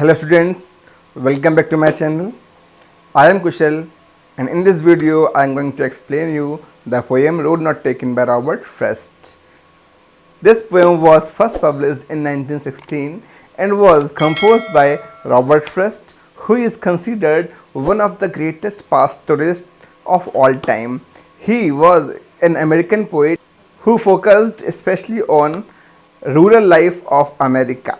Hello students, welcome back to my channel. I am Kushal and in this video I am going to explain you the poem Road Not Taken by Robert Frost. This poem was first published in 1916 and was composed by Robert Frost, who is considered one of the greatest pastoralists of all time. He was an American poet who focused especially on rural life of America.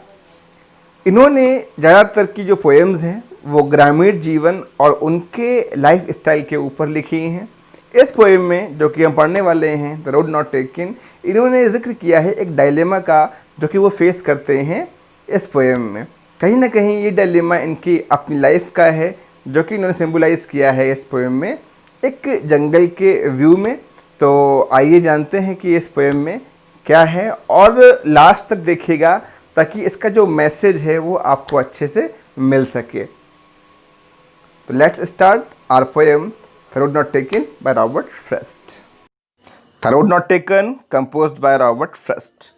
इन्होंने ज़्यादातर की जो poems हैं वो ग्रामीण जीवन और उनके लाइफ स्टाइल के ऊपर लिखी हैं. इस पोएम में जो कि हम पढ़ने वाले हैं द रोड नॉट टेकन, इन्होंने जिक्र किया है एक डायलेमा का जो कि वो फेस करते हैं इस पोएम में. कहीं ना कहीं ये डायलेमा इनकी अपनी लाइफ का है जो कि इन्होंने सिंबलाइज किया है इस पोएम में एक जंगल के व्यू में. तो आइए जानते हैं कि इस पोएम में क्या है और लास्ट तक देखिएगा ताकि इसका जो मैसेज है वो आपको अच्छे से मिल सके. तो let's start our poem the road not taken by Robert Frost. The road not taken composed by Robert Frost.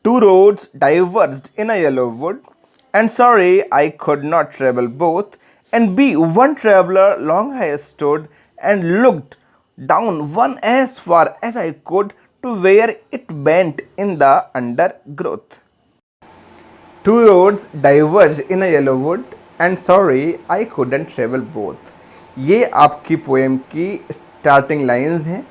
Two roads diverged in a yellow wood, and sorry I could not travel both, and be one traveler long I stood and looked down one as far as I could to where it bent in the undergrowth. Two roads diverged in a yellow wood and sorry I couldn't travel both. ये आपकी poem की starting lines हैं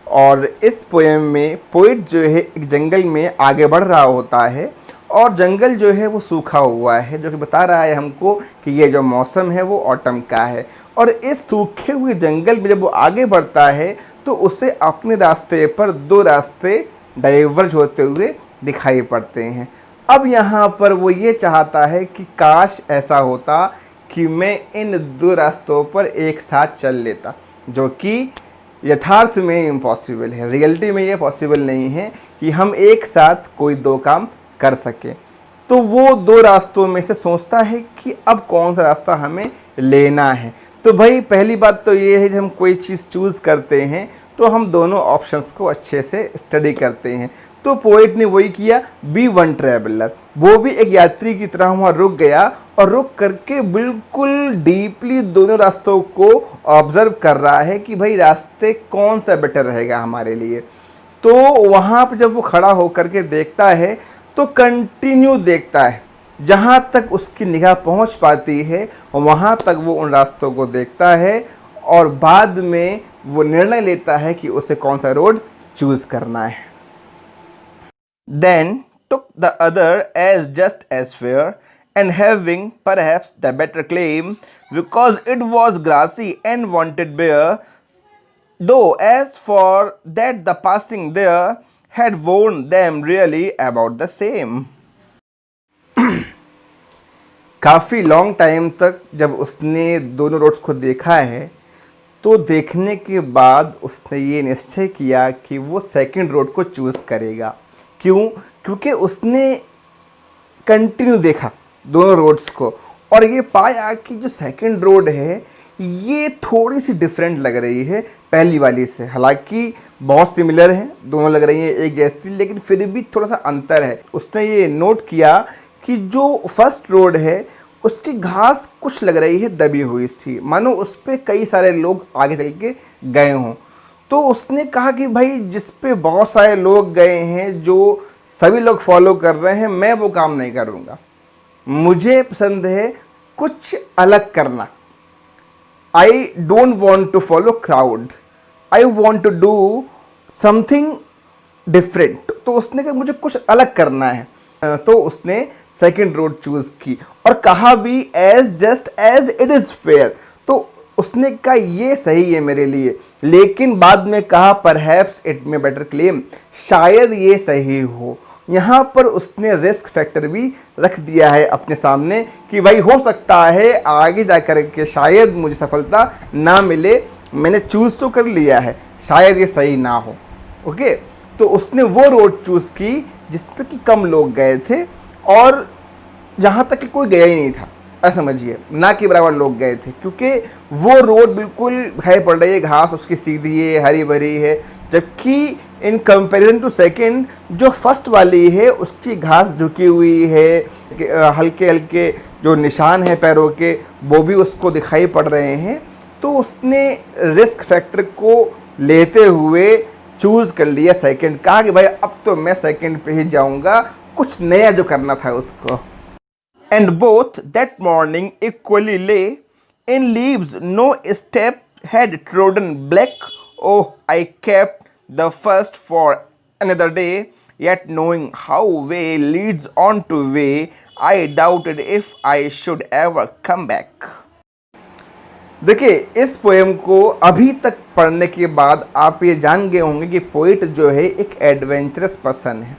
और इस poem में poet जो है एक जंगल में आगे बढ़ रहा होता है और जंगल जो है वो सूखा हुआ है जो कि बता रहा है हमको कि ये जो मौसम है वो ऑटम का है. और इस सूखे हुए जंगल में जब वो आगे बढ़ता है तो उसे अपने रास्ते पर दो रास्ते डाइवर्ज होते हुए दिखाई पड़ते हैं. अब यहाँ पर वो ये चाहता है कि काश ऐसा होता कि मैं इन दो रास्तों पर एक साथ चल लेता, जो कि यथार्थ में इम्पॉसिबल है. रियलिटी में ये पॉसिबल नहीं है कि हम एक साथ कोई दो काम कर सकें. तो वो दो रास्तों में से सोचता है कि अब कौन सा रास्ता हमें लेना है. तो भाई पहली बात तो ये है जब हम कोई चीज़ चूज़ करते हैं तो हम दोनों ऑप्शंस को अच्छे से स्टडी करते हैं. तो पोइट ने वही किया, बी वन ट्रैवलर. वो भी एक यात्री की तरह वहाँ रुक गया और रुक करके बिल्कुल डीपली दोनों रास्तों को ऑब्जर्व कर रहा है कि भाई रास्ते कौन सा बेटर रहेगा हमारे लिए. तो वहाँ पर जब वो खड़ा होकर के देखता है तो कंटिन्यू देखता है, जहाँ तक उसकी निगाह पहुँच पाती है वहाँ तक वो उन रास्तों को देखता है और बाद में वो निर्णय लेता है कि उसे कौन सा रोड चूज़ करना है. Then took the other as just as fair and having perhaps the better claim because it was grassy and wanted bare, though as for that the passing there had warned them really about the same. काफ़ी long time तक जब उसने दोनों roads को देखा है तो देखने के बाद उसने ये निश्चय किया कि वो सेकंड रोड को चूज़ करेगा. क्यों? क्योंकि उसने कंटिन्यू देखा दोनों रोड्स को और ये पाया कि जो सेकंड रोड है ये थोड़ी सी डिफरेंट लग रही है पहली वाली से. हालांकि बहुत सिमिलर हैं, दोनों लग रही हैं एक जैसी, लेकिन फिर भी थोड़ा सा अंतर है. उसने ये नोट किया कि जो फर्स्ट रोड है उसकी घास कुछ लग रही है दबी हुई सी, मानो उस पर कई सारे लोग आगे चल के गए हों. तो उसने कहा कि भाई जिस पे बहुत सारे लोग गए हैं, जो सभी लोग फॉलो कर रहे हैं, मैं वो काम नहीं करूँगा. मुझे पसंद है कुछ अलग करना. I don't want to follow crowd, I want to do something different. तो उसने कहा मुझे कुछ अलग करना है. तो उसने सेकंड रोड चूज़ की और कहा भी as just as it is fair. तो उसने कहा ये सही है मेरे लिए, लेकिन बाद में कहा perhaps it may better claim, शायद ये सही हो. यहाँ पर उसने रिस्क फैक्टर भी रख दिया है अपने सामने कि भाई हो सकता है आगे जा कर के शायद मुझे सफलता ना मिले, मैंने चूज़ तो कर लिया है, शायद ये सही ना हो. ओके, तो उसने वो रोड चूज़ की जिस पे कि कम लोग गए थे और जहाँ तक कि कोई गया ही नहीं था, ऐसा समझिए, ना कि बराबर लोग गए थे, क्योंकि वो रोड बिल्कुल दिखाई पड़ रही है, घास उसकी सीधी है, हरी भरी है, जबकि इन कंपैरिजन टू सेकंड, जो फर्स्ट वाली है उसकी घास झुकी हुई है, हल्के हल्के जो निशान है पैरों के वो भी उसको दिखाई पड़ रहे हैं। तो उसने रिस्क फैक्टर को लेते हुए चूज़ कर लिया सेकंड, कहा कि भाई अब तो मैं सेकंड पे ही जाऊंगा, कुछ नया जो करना था उसको। And both that morning equally lay in leaves, no step had trodden black, oh I kept the first for another day, yet knowing how way leads on to way, I doubted if I should ever come back. देखिए, इस poem को अभी तक पढ़ने के बाद आप ये जान गए होंगे कि पोइट जो है एक एडवेंचरस पर्सन है।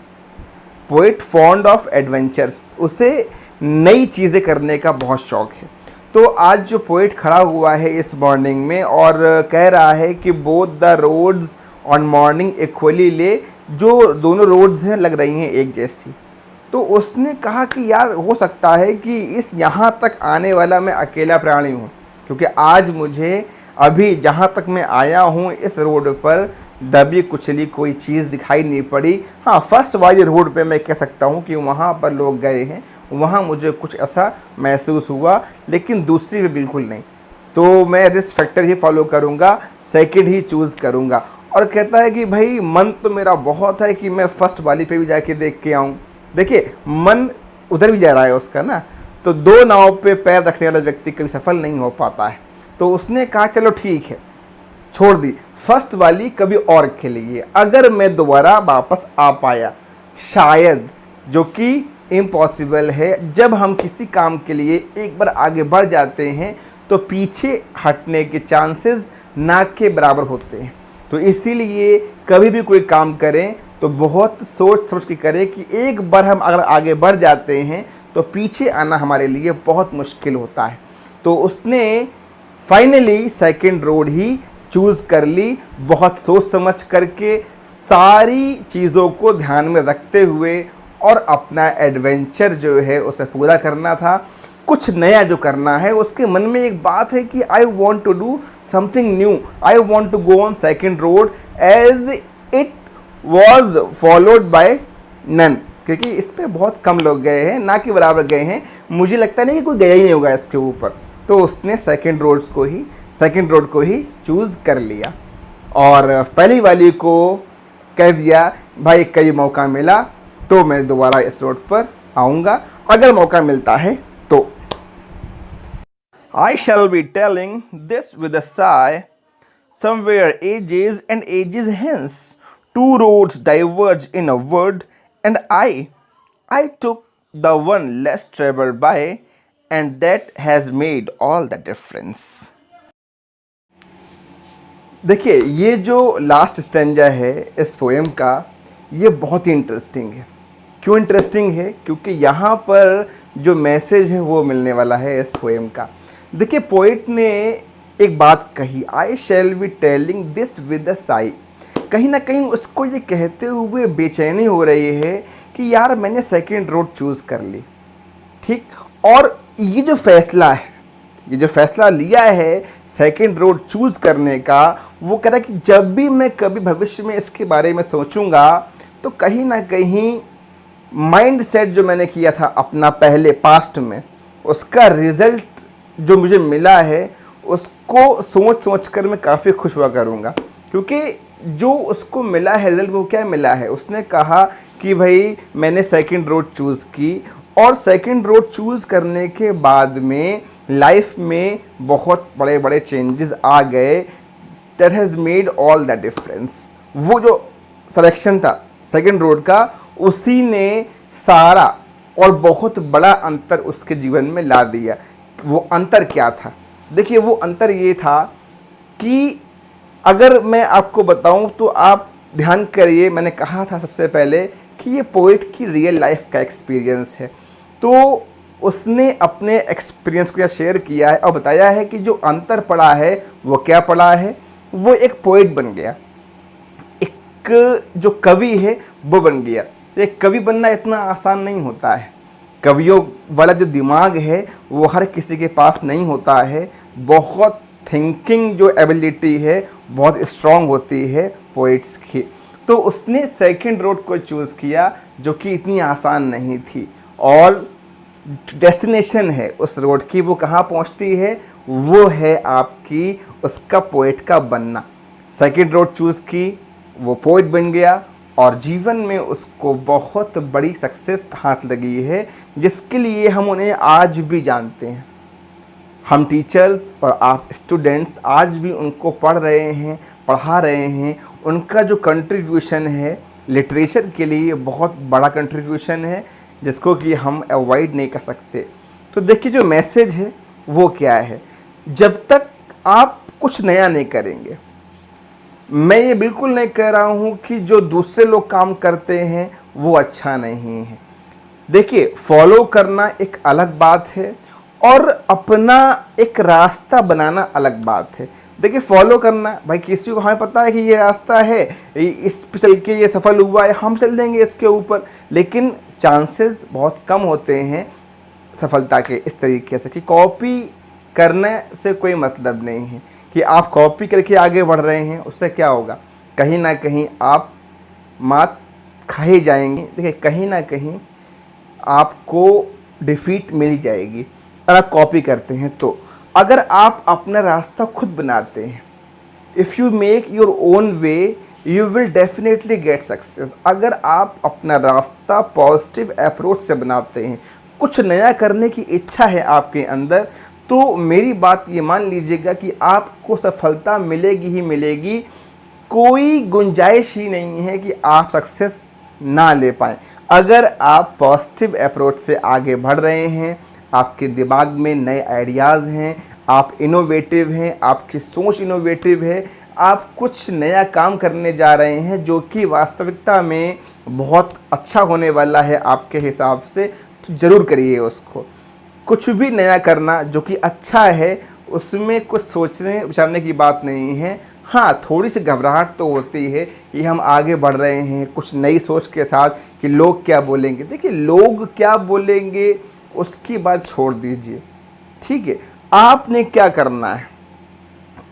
पोइट फॉन्ड ऑफ एडवेंचर्स, उसे नई चीज़ें करने का बहुत शौक है। तो आज जो पोइट खड़ा हुआ है इस मॉर्निंग में और कह रहा है कि both the roads on morning equally lay, जो दोनों रोड्स हैं लग रही हैं एक जैसी। तो उसने कहा कि यार हो सकता है कि इस यहाँ तक आने वाला मैं अकेला प्राणी हूँ, क्योंकि आज मुझे अभी जहाँ तक मैं आया हूँ इस रोड पर दबी कुचली कोई चीज़ दिखाई नहीं पड़ी। हाँ, फर्स्ट वाली रोड पे मैं कह सकता हूँ कि वहाँ पर लोग गए हैं, वहाँ मुझे कुछ ऐसा महसूस हुआ, लेकिन दूसरी में बिल्कुल नहीं। तो मैं रिस्क फैक्टर ही फॉलो करूँगा, सेकंड ही चूज़ करूँगा। और कहता है कि भाई मन तो मेरा बहुत है कि मैं फर्स्ट वाली पे भी जाके देख के आऊँ। देखिए, मन उधर भी जा रहा है उसका ना, तो दो नाव पे पैर रखने वाला व्यक्ति कभी सफल नहीं हो पाता है। तो उसने कहा चलो ठीक है, छोड़ दी, फर्स्ट वाली कभी और खेलेंगे, अगर मैं दोबारा वापस आ पाया शायद, जो कि इम्पॉसिबल है। जब हम किसी काम के लिए एक बार आगे बढ़ जाते हैं तो पीछे हटने के चांसेस ना के बराबर होते हैं। तो इसीलिए कभी भी कोई काम करें तो बहुत सोच समझ के करें कि एक बार हम अगर आगे बढ़ जाते हैं तो पीछे आना हमारे लिए बहुत मुश्किल होता है। तो उसने फाइनली सेकंड रोड ही चूज़ कर ली, बहुत सोच समझ करके, सारी चीज़ों को ध्यान में रखते हुए, और अपना एडवेंचर जो है उसे पूरा करना था, कुछ नया जो करना है। उसके मन में एक बात है कि I want to do something new, I want to go on second road as it was followed by none, क्योंकि इस पर बहुत कम लोग गए हैं, ना कि बराबर गए हैं। मुझे लगता नहीं कि कोई गया ही नहीं होगा इसके ऊपर। तो उसने सेकेंड रोड को ही चूज़ कर लिया और पहली वाली को कह दिया भाई कई मौका मिला तो मैं दोबारा इस रोड पर आऊँगा, अगर मौका मिलता है तो। I shall be telling this with a sigh, somewhere ages and ages hence, two roads diverge in a wood, and I took the one less traveled by, and that has made all the difference. देखिए, ये जो last stanza है इस poem का, ये बहुत ही interesting है। क्यों इंटरेस्टिंग है? क्योंकि यहाँ पर जो मैसेज है वो मिलने वाला है इस पोएम का। देखिए, पोइट ने एक बात कही, I shall be telling this with a sigh. कहीं ना कहीं उसको ये कहते हुए बेचैनी हो रही है कि यार मैंने सेकंड रोड चूज़ कर ली, ठीक। और ये जो फैसला है, ये जो फैसला लिया है सेकंड रोड चूज़ करने का, वो कह रहा है कि जब भी मैं कभी भविष्य में इसके बारे में सोचूंगा तो कहीं ना कहीं माइंड सेट जो मैंने किया था अपना पहले पास्ट में, उसका रिज़ल्ट जो मुझे मिला है उसको सोच कर मैं काफ़ी खुश हुआ करूँगा। क्योंकि जो उसको मिला है रिज़ल्ट, वो क्या मिला है, उसने कहा कि भाई मैंने सेकंड रोड चूज़ की, और सेकंड रोड चूज़ करने के बाद में लाइफ में बहुत बड़े बड़े चेंजेस आ गए। That has made all the difference. वो जो सिलेक्शन था सेकंड रोड का, उसी ने सारा और बहुत बड़ा अंतर उसके जीवन में ला दिया। वो अंतर क्या था? देखिए, वो अंतर ये था कि अगर मैं आपको बताऊं तो आप ध्यान करिए, मैंने कहा था सबसे पहले कि ये पोइट की रियल लाइफ का एक्सपीरियंस है। तो उसने अपने एक्सपीरियंस को शेयर किया है और बताया है कि जो अंतर पड़ा है वो क्या पड़ा है। वो एक पोइट बन गया, एक जो कवि है वो बन गया। एक कवि बनना इतना आसान नहीं होता है। कवियों वाला जो दिमाग है वो हर किसी के पास नहीं होता है। बहुत थिंकिंग जो एबिलिटी है बहुत स्ट्रांग होती है पोइट्स की। तो उसने सेकंड रोड को चूज़ किया जो कि इतनी आसान नहीं थी, और डेस्टिनेशन है उस रोड की, वो कहाँ पहुँचती है, वो है आपकी उसका पोएट का बनना। सेकंड रोड चूज़ की, वो पोएट बन गया और जीवन में उसको बहुत बड़ी सक्सेस हाथ लगी है, जिसके लिए हम उन्हें आज भी जानते हैं। हम टीचर्स और आप स्टूडेंट्स आज भी उनको पढ़ रहे हैं, पढ़ा रहे हैं। उनका जो कंट्रीब्यूशन है लिटरेचर के लिए बहुत बड़ा कंट्रीब्यूशन है, जिसको कि हम अवॉइड नहीं कर सकते। तो देखिए जो मैसेज है वो क्या है, जब तक आप कुछ नया नहीं करेंगे, मैं ये बिल्कुल नहीं कह रहा हूँ कि जो दूसरे लोग काम करते हैं वो अच्छा नहीं है। देखिए फॉलो करना एक अलग बात है और अपना एक रास्ता बनाना अलग बात है। देखिए फॉलो करना, भाई किसी को हमें पता है कि ये रास्ता है, इस पे चल के ये सफल हुआ है, हम चल देंगे इसके ऊपर, लेकिन चांसेस बहुत कम होते हैं सफलता के इस तरीके से कि कॉपी करने से कोई मतलब नहीं है कि आप कॉपी करके आगे बढ़ रहे हैं, उससे क्या होगा, कहीं ना कहीं आप मात खा ही जाएंगे। देखिए कहीं ना कहीं आपको डिफीट मिल जाएगी अगर आप कॉपी करते हैं। तो अगर आप अपना रास्ता खुद बनाते हैं, if you make your own way you will definitely get success. अगर आप अपना रास्ता पॉजिटिव अप्रोच से बनाते हैं, कुछ नया करने की इच्छा है आपके अंदर, तो मेरी बात ये मान लीजिएगा कि आपको सफलता मिलेगी ही मिलेगी। कोई गुंजाइश ही नहीं है कि आप सक्सेस ना ले पाएँ। अगर आप पॉजिटिव अप्रोच से आगे बढ़ रहे हैं, आपके दिमाग में नए आइडियाज़ हैं, आप इनोवेटिव हैं, आपकी सोच इनोवेटिव है, आप कुछ नया काम करने जा रहे हैं जो कि वास्तविकता में बहुत अच्छा होने वाला है आपके हिसाब से, तो ज़रूर करिए उसको। कुछ भी नया करना जो कि अच्छा है उसमें कुछ सोचने विचारने की बात नहीं है। हाँ, थोड़ी सी घबराहट तो होती है कि हम आगे बढ़ रहे हैं कुछ नई सोच के साथ कि लोग क्या बोलेंगे। देखिए लोग क्या बोलेंगे उसकी बात छोड़ दीजिए, ठीक है, आपने क्या करना है,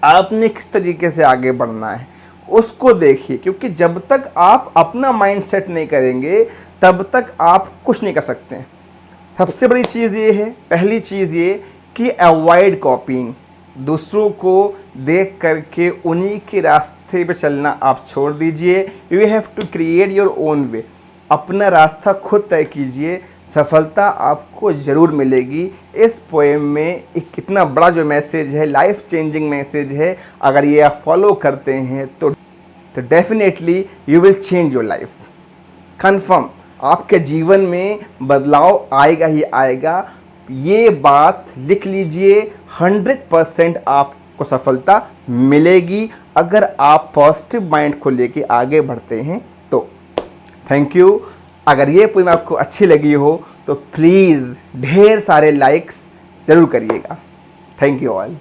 आपने किस तरीके से आगे बढ़ना है उसको देखिए। क्योंकि जब तक आप अपना माइंड सेट नहीं करेंगे तब तक आप कुछ नहीं कर सकते। सबसे बड़ी चीज़ ये है, पहली चीज़ ये कि अवॉइड कॉपीइंग। दूसरों को देख करके उन्हीं के रास्ते पे चलना आप छोड़ दीजिए। You have to create your own way. अपना रास्ता खुद तय कीजिए, सफलता आपको ज़रूर मिलेगी। इस पोएम में एक इतना बड़ा जो मैसेज है, लाइफ चेंजिंग मैसेज है, अगर ये आप फॉलो करते हैं तो definitely you will change your life. Confirm आपके जीवन में बदलाव आएगा ही आएगा। ये बात लिख लीजिए, 100% आपको सफलता मिलेगी अगर आप पॉजिटिव माइंड को लेके आगे बढ़ते हैं तो। Thank you. अगर ये पोएम आपको अच्छी लगी हो तो प्लीज़ ढेर सारे लाइक्स ज़रूर करिएगा। Thank you all.